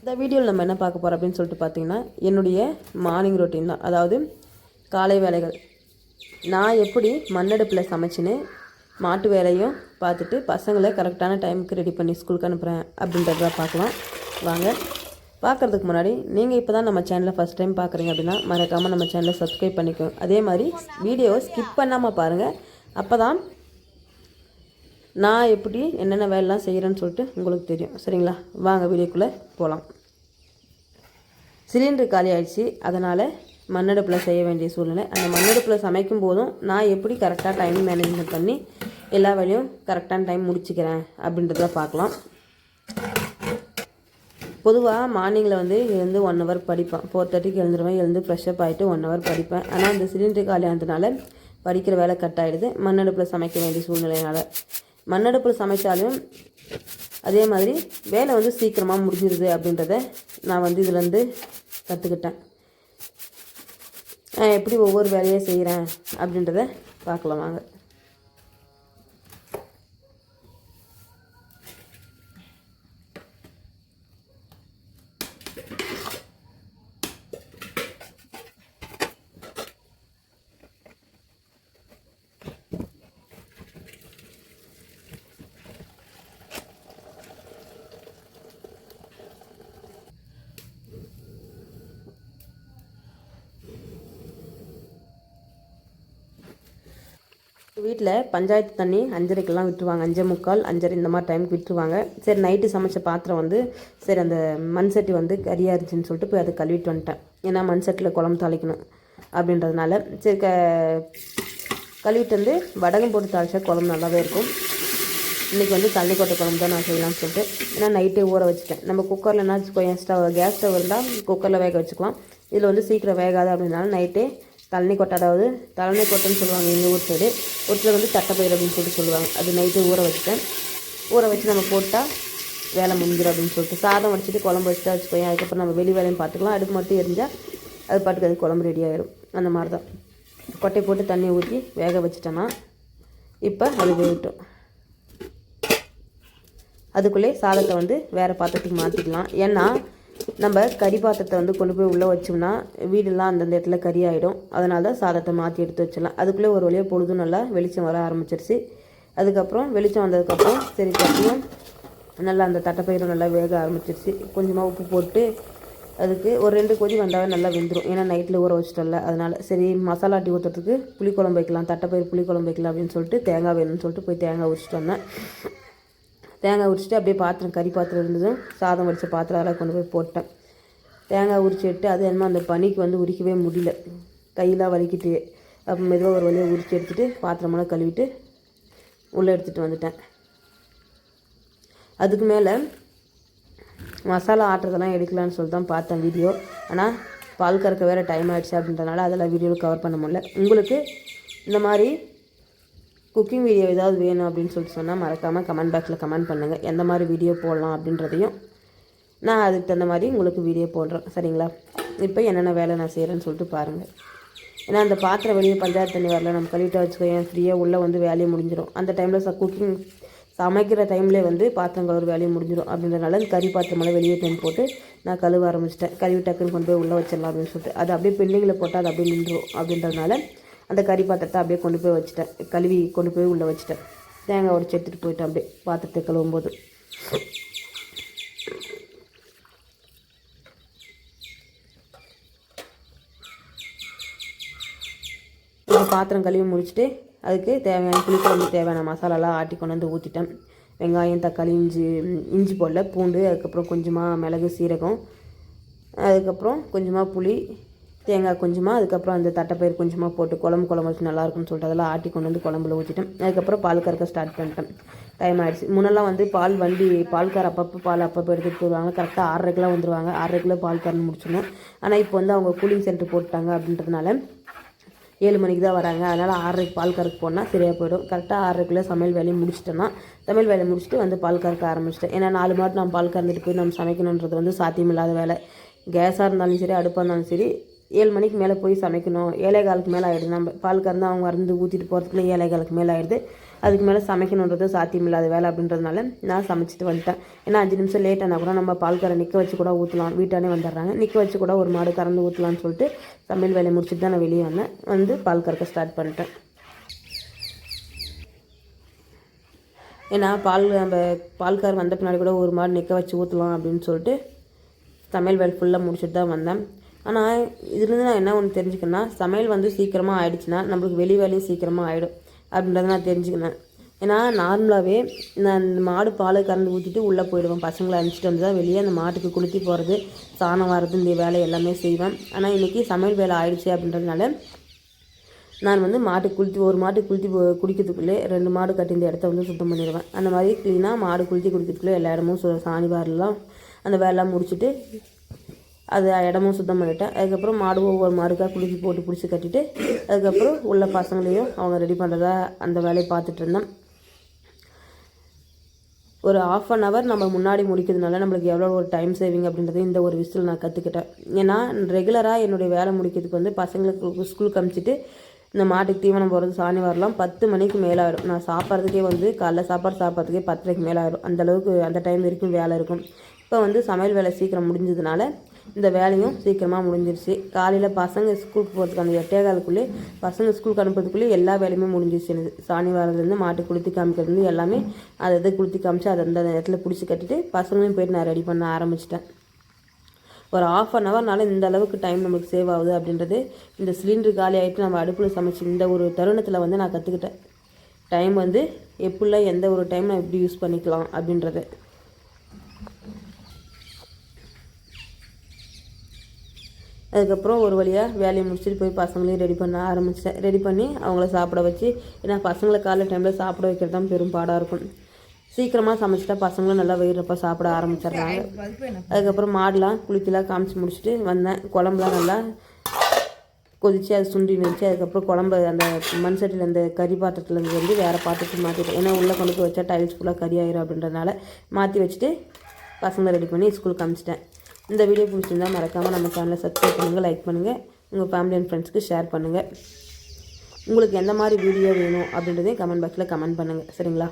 இந்த வீடியோவில் நம்ம என்ன பார்க்க போகிறோம் அப்படின்னு சொல்லிட்டு பார்த்தீங்கன்னா, என்னுடைய மார்னிங் ரொட்டீன் தான். அதாவது காலை வேலைகள். நான் எப்படி மண்ணடுப்பில் சமைச்சின்னு மாட்டு வேலையும் பார்த்துட்டு பசங்களை கரெக்டான டைமுக்கு ரெடி பண்ணி ஸ்கூலுக்கு அனுப்புகிறேன் அப்படின்றத பார்க்கலாம் வாங்க. பார்க்குறதுக்கு முன்னாடி நீங்கள் இப்போ தான் நம்ம சேனலை ஃபஸ்ட் டைம் பார்க்குறீங்க அப்படின்னா மறக்காமல் நம்ம சேனலை சப்ஸ்கிரைப் பண்ணிக்கோங்க. அதே மாதிரி வீடியோவை ஸ்கிப் பண்ணாமல் பாருங்கள். அப்போ தான் நான் எப்படி என்னென்ன வேலைலாம் செய்கிறேன்னு சொல்லிட்டு உங்களுக்கு தெரியும். சரிங்களா, வாங்க வீடியோக்குள்ளே போகலாம். சிலிண்டர் காலி ஆகிடுச்சு, அதனால் மண்ணடுப்பில் செய்ய வேண்டிய சூழ்நிலை. அந்த மண்ணடுப்பில் சமைக்கும் போதும் நான் எப்படி கரெக்டாக டைம் மேனேஜ்மெண்ட் பண்ணி எல்லா வேலையும் கரெக்டான டைம் முடிச்சுக்கிறேன் அப்படின்றத பார்க்கலாம். பொதுவாக மார்னிங்கில் வந்து எழுந்து 1 ஹவர் படிப்பேன். 4:30க்கு எழுந்துருவேன். எழுந்து ஃப்ரெஷ்அப் ஆகிட்டு 1 ஹவர் படிப்பேன். ஆனால் இந்த சிலிண்டர் காலி ஆனதுனால படிக்கிற வேலை கட் ஆகிடுது, மண்ணடுப்பில் சமைக்க வேண்டிய சூழ்நிலையினால். மண்ணடுப்பில் சமைச்சாலும் அதே மாதிரி வேலை வந்து சீக்கிரமாக முடிஞ்சிருது அப்படின்றத நான் வந்து இதுலேருந்து கற்றுக்கிட்டேன். நான் எப்படி ஒவ்வொரு வேலையை செய்கிறேன் அப்படின்றத பார்க்கலாம் வாங்க. வீட்டில் பஞ்சாயத்து தண்ணி 5:30க்கெல்லாம் விட்டுருவாங்க. 5:45, 5:30 இந்த மாதிரி டைமுக்கு விட்டுருவாங்க. சரி, நைட்டு சமைச்ச பாத்திரம் வந்து சரி அந்த மண் சட்டி வந்து கரியாக இருந்துச்சுன்னு சொல்லிட்டு போய் அதை கழுவிட்டு வந்துட்டேன். ஏன்னா மண் சட்டியில் குழம்பு தாளிக்கணும் அப்படின்றதுனால சரி கழுவிட்டு வந்து வடகம் போட்டு தாளிச்சா குழம்பு நல்லாவே இருக்கும். இன்றைக்கி வந்து தள்ளிக்கொட்டை குழம்பு தான் நான் செய்யலாம்னு சொல்லிட்டு ஏன்னா நைட்டே ஊற வச்சுட்டேன். நம்ம குக்கரில் என்ன கேஸ் ஸ்டவ் இருந்தால் குக்கரில் வேக வச்சுக்கலாம். இதில் வந்து சீக்கிரம் வேகாது அப்படின்னால நைட்டே தண்ணி கொட்டை, அதாவது தலைமை கொட்டைன்னு சொல்லுவாங்க எங்கள் ஊர் சைடு. ஒரு சிலர் வந்து தட்டைப்பயிர் அப்படின்னு சொல்லிட்டு சொல்லுவாங்க. அது நைட்டு ஊற வச்சுட்டேன். ஊற வச்சு நம்ம போட்டால் வேலை முடிஞ்சிடும் அப்படின்னு சொல்லிட்டு சாதம் வச்சுட்டு குழம்பு வச்சுட்டா வச்சுக்கோங்க. அதுக்கப்புறம் நம்ம வெளி வேலையும் பார்த்துக்கலாம். அடுப்பு மட்டும் எரிஞ்சால் அது பாட்டுக்கு அது குழம்பு ரெடி ஆகிடும். அந்த மாதிரி தான் கொட்டை போட்டு தண்ணி ஊற்றி வேக வச்சுட்டோன்னா இப்போ அது வேகட்டும். அதுக்குள்ளே சாதத்தை வந்து வேறு பாத்திரத்துக்கு மாற்றிக்கலாம். ஏன்னா நம்ம கறி பாத்திரத்தை வந்து கொண்டு போய் உள்ளே வச்சோம்னா வீடெல்லாம் அந்தந்த இடத்துல கறி ஆகிடும். அதனால தான் சாதத்தை மாற்றி எடுத்து வச்சிடலாம். அதுக்குள்ளே ஒரு வழியாக பொழுதும் நல்லா வெளிச்சம் வர ஆரம்பிச்சிருச்சு. அதுக்கப்புறம் வெளிச்சம் வந்ததுக்கப்புறம் சரி கட்டியும் நல்லா அந்த தட்டைப்பயிரும் நல்லா வேக ஆரம்பிச்சிருச்சு. கொஞ்சமாக உப்பு போட்டு அதுக்கு ஒரு 2 கொதி வந்தாவே நல்லா வெந்துடும். ஏன்னா நைட்டில் ஊற வச்சிட்டோம்ல, அதனால் சரி மசாலா ஆட்டி ஊற்றுறதுக்கு புளிக்குழம்பு வைக்கலாம், தட்டைப்பயிர் புளிக்குழம்பு வைக்கலாம் அப்படின்னு சொல்லிட்டு தேங்காய் வேணும்னு சொல்லிட்டு போய் தேங்காய் உரிச்சிட்டு வந்தேன். தேங்காய் உரிச்சிட்டு அப்படியே பாத்திரம் கறி பாத்திரம் இருந்ததும் சாதம் வடித்த பாத்திரம் அதெல்லாம் கொண்டு போய் போட்டேன். தேங்காய் உரிச்சிட்டு அது என்னமோ அந்த பனிக்கு வந்து உரிக்கவே முடியல, கையெல்லாம் வலிக்கிட்டு. அப்போ மெதுவாக ஒரு வழியாக உரிச்சு எடுத்துகிட்டு பாத்திரமெல்லாம் கழுவிட்டு உள்ளே எடுத்துகிட்டு வந்துட்டேன். அதுக்கு மேலே மசாலா ஆட்டுறதெல்லாம் எடுக்கலான்னு சொல்லி தான் பார்த்தேன் வீடியோ. ஆனால் பால் கறக்க வேறு டைம் ஆகிடுச்சு அப்படின்றனால அதெல்லாம் வீடியோவில் கவர் பண்ண முடியல. உங்களுக்கு இந்த மாதிரி குக்கிங் வீடியோ ஏதாவது வேணும் அப்படின்னு சொல்லிட்டு சொன்னால் மறக்காமல் கமெண்ட் பாக்ஸில் கமெண்ட் பண்ணுங்கள். எந்த மாதிரி வீடியோ போடலாம் அப்படின்றதையும் நான் அதுக்கு தகுந்த மாதிரி உங்களுக்கு வீடியோ போடுறேன். சரிங்களா, இப்போ என்னென்ன வேலை நான் செய்கிறேன்னு சொல்லிட்டு பாருங்கள். ஏன்னா அந்த பாத்திரம் வெளியே பஞ்சாயத்து தண்ணி வரல, நம்ம கழுவிட்டு வச்சுக்கோ, ஏன் ஃப்ரீயாக உள்ளே வந்து வேலையை முடிஞ்சிடும். அந்த டைமில் குக்கிங் சமைக்கிற டைம்லேயே வந்து பாத்திரம் கழுவுற வேலையை முடிஞ்சிடும். அப்படின்றனால இந்த கறி பாத்திரமெல்லாம் வெளியே டைம் போட்டு நான் கழுவ ஆரம்பிச்சிட்டேன். கழுவி டக்குன்னு கொண்டு போய் உள்ளே வச்சிடலாம் அப்படின்னு சொல்லிட்டு அது அப்படியே பெண்டிங்கில் போட்டால் அது அப்படியே நின்றுடும். அப்படின்றதுனால அந்த கறி பாத்திரத்தை அப்படியே கொண்டு போய் வச்சுட்டேன். கழுவி கொண்டு போய் உள்ளே வச்சுட்டேன். தேங்காய் உடச்சி எடுத்துகிட்டு போயிட்டேன். அப்படியே பாத்திரத்தை கழுவும் போது இந்த பாத்திரம் கழுவி முடிச்சுட்டு அதுக்கு தேவையான புளிக்குழம்பு தேவையான மசாலாலாம் ஆட்டி கொண்டு வந்து ஊற்றிட்டேன். வெங்காயம், தக்காளி, இஞ்சி போடல, பூண்டு, அதுக்கப்புறம் கொஞ்சமாக மிளகு, சீரகம், அதுக்கப்புறம் கொஞ்சமாக புளி, தேங்காய் கொஞ்சமாக, அதுக்கப்புறம் அந்த தட்டைப்பயிர் கொஞ்சமாக போட்டு குழம்பு வச்சு நல்லாயிருக்குன்னு சொல்லிட்டு அதெல்லாம் ஆட்டி கொண்டு வந்து குழம்புல ஊற்றிட்டேன். அதுக்கப்புறம் பால் கறக்க ஸ்டார்ட் பண்ணிட்டேன். டைம் ஆகிடுச்சு. முன்னெல்லாம் வந்து பால்கார் அப்பப்போ எடுத்துகிட்டு போடுவாங்க. கரெக்டாக 6:30க்கெலாம் வந்துடுவாங்க. 6:30க்குள்ளே பால் கறந்து முடிச்சிடணும். ஆனால் இப்போ வந்து அவங்க கூலிங் சென்டர் போட்டுட்டாங்க அப்படின்றதுனால 7 மணிக்கு தான் வராங்க. அதனால் 6:30க்கு பால் கறக்க போனால் சரியாக போயிடும். கரெக்டாக 6:30க்குள்ளே சமையல் வேலையை முடிச்சிட்டேன்னா சமையல் வேலையை முடிச்சுட்டு வந்து பால் கறக்க ஆரம்பிச்சிட்டேன். ஏன்னா 4 மாதம் நம்ம பால் கறந்துட்டு போய் நம்ம சமைக்கணுன்றது வந்து சாத்தியமில்லாத வேலை. கேஸாக இருந்தாலும் சரி, அடுப்பாக இருந்தாலும் சரி, 7 மணிக்கு மேலே போய் சமைக்கணும், 7:15 மேலே ஆகிடுது. நம்ம பால் கறந்து அவங்க மருந்து ஊற்றிட்டு போகிறதுக்குள்ளே 7:15 மேலே ஆகிடுது. அதுக்கு மேலே சமைக்கணுன்றது சாத்தியமில்லாத வேலை அப்படின்றதுனால நான் சமைச்சிட்டு வந்துட்டேன். ஏன்னா 5 நிமிஷம் லேட் ஆனால் கூட நம்ம பால் கரை நிற்க வச்சு கூட ஊற்றலாம், வீட்டானே வந்துடுறாங்க, நிற்க வச்சு கூட ஒரு மாடு கறந்து ஊற்றலான்னு சொல்லிட்டு சமையல் வேலையை முடிச்சுட்டு தான் நான் வெளியே வந்தேன். வந்து பால் கறக்க ஸ்டார்ட் பண்ணிட்டேன். ஏன்னா நம்ம பால்கார் வந்த பின்னாடி கூட ஒரு மாடு நிற்க வச்சு ஊற்றலாம் அப்படின்னு சொல்லிட்டு சமையல் வேலை ஃபுல்லாக முடிச்சுட்டு தான் வந்தேன். ஆனால் இதுலேருந்து நான் என்ன ஒன்று தெரிஞ்சுக்கணுன்னா, சமையல் வந்து சீக்கிரமாக ஆகிடுச்சுன்னா நம்மளுக்கு வெளி வேலையும் சீக்கிரமாக ஆகிடும் அப்படின்றத நான் தெரிஞ்சுக்கினேன். ஏன்னா நார்மலாகவே நான் இந்த மாடு பால் கறந்து ஊற்றிட்டு உள்ளே போயிடுவேன், பசங்களை அனுப்பிச்சிட்டு வந்து தான் வெளியே அந்த மாட்டுக்கு குளித்தி போகிறது, சாணம் வர்றது, இந்த வேலை எல்லாமே செய்வேன். ஆனால் இன்றைக்கி சமையல் வேலை ஆகிடுச்சு அப்படின்றதுனால நான் வந்து ஒரு மாட்டு குளித்து குடிக்கிறதுக்குள்ளே 2 மாடு கட்டி இந்த இடத்த வந்து சுத்தம் பண்ணிடுவேன். அந்த மாதிரி க்ளீனாக மாடு குளித்து குடிக்கிறதுக்குள்ளே எல்லா இடமும் சாணி வாரெலாம் அந்த வேலைலாம் முடிச்சுட்டு அது இடமும் சுத்தம் பண்ணிவிட்டேன். அதுக்கப்புறம் மாடு ஒவ்வொரு மாடுக்காக குளித்து போட்டு பிடிச்சி கட்டிட்டு அதுக்கப்புறம் உள்ள பசங்களையும் அவங்க ரெடி பண்ணுறதா அந்த வேலையை பார்த்துட்டு இருந்தேன். ஒரு 1/2 hour நம்ம முன்னாடி முடிக்கிறதுனால நம்மளுக்கு எவ்வளோ ஒரு டைம் சேவிங் அப்படின்றது இந்த ஒரு விஷயத்தில் நான் கற்றுக்கிட்டேன். ஏன்னா ரெகுலராக என்னுடைய வேலை முடிக்கிறதுக்கு வந்து பசங்களுக்கு ஸ்கூலுக்கு அனுப்பிச்சிட்டு இந்த மாட்டுக்கு தீவனம் போகிறது, சாணி வரலாம் 10 மணிக்கு மேலே ஆகிடும். நான் சாப்பிட்றதுக்கே வந்து காலைல சாப்பாடு சாப்பிட்றதுக்கே 10:30க்கு மேலே ஆகிடும். அந்தளவுக்கு அந்த டைம் வரைக்கும் வேலை இருக்கும். இப்போ வந்து சமையல் வேலை சீக்கிரம் முடிஞ்சதுனால இந்த வேலையும் சீக்கிரமாக முடிஞ்சிருச்சு. காலையில் பசங்க ஸ்கூலுக்கு போகிறதுக்கு அந்த 8:15க்குள்ளே பசங்க ஸ்கூலுக்கு அனுப்புறதுக்குள்ளே எல்லா வேலையுமே முடிஞ்சிருச்சு. எனக்கு சாணி வரதுலேருந்து மாட்டு குளித்து காமிக்கிறதுலேருந்து எல்லாமே அதை குளித்து காமிச்சு அதை அந்த இடத்துல பிடிச்சி கட்டிட்டு பசங்களையும் போய்ட்டு நான் ரெடி பண்ண ஆரம்பிச்சிட்டேன். ஒரு 1/2 hourனால இந்த அளவுக்கு டைம் நமக்கு சேவ் ஆகுது அப்படின்றது இந்த சிலிண்டர் காலி ஆகிட்டு நம்ம அடுப்பில் சமைச்சு இந்த ஒரு தருணத்தில் வந்து நான் கற்றுக்கிட்டேன். டைம் வந்து எப்படிலாம் எந்த ஒரு டைம் நான் எப்படி யூஸ் பண்ணிக்கலாம் அப்படின்றது. அதுக்கப்புறம் ஒரு வழியாக வேலையை முடிச்சுட்டு போய் பசங்களையும் ரெடி பண்ண ஆரம்பித்தேன். ரெடி பண்ணி அவங்கள சாப்பிட வச்சு, ஏன்னா பசங்களை காலைல டைமில் சாப்பிட வைக்கிறது தான் பெரும் பாடாக இருக்கும். சீக்கிரமாக சமைச்சிட்டா பசங்களும் நல்லா வயிறப்போ சாப்பிட ஆரம்பிச்சிடுறாங்க. அதுக்கப்புறம் மாடெலாம் குளிக்கலாம் காமிச்சு முடிச்சுட்டு வந்தேன். குழம்புலாம் நல்லா கொதித்து அது சுண்டி நினச்சி அதுக்கப்புறம் குழம்பு அந்த மண் சட்டியில் அந்த கறி பாத்திரத்துலேருந்து வந்து வேறு பாத்திரத்துக்கு மாற்றிட்டேன். ஏன்னா உள்ளே கொண்டு போய் வச்சா டைல்ஸ் ஃபுல்லாக கறி ஆயிரும் அப்படின்றதுனால மாற்றி வச்சுட்டு பசங்களை ரெடி பண்ணி ஸ்கூலுக்கு காமிச்சிட்டேன். இந்த வீடியோ பிடிச்சிருந்தால் மறக்காமல் நம்ம சேனலை சப்ஸ்கிரைப் பண்ணுங்கள், லைக் பண்ணுங்கள், உங்கள் ஃபேமிலி அண்ட் ஃப்ரெண்ட்ஸ்க்கு ஷேர் பண்ணுங்கள். உங்களுக்கு எந்த மாதிரி வீடியோ வேணும் அப்படின்றதையும் கமெண்ட் பாக்ஸில் கமெண்ட் பண்ணுங்கள். சரிங்களா?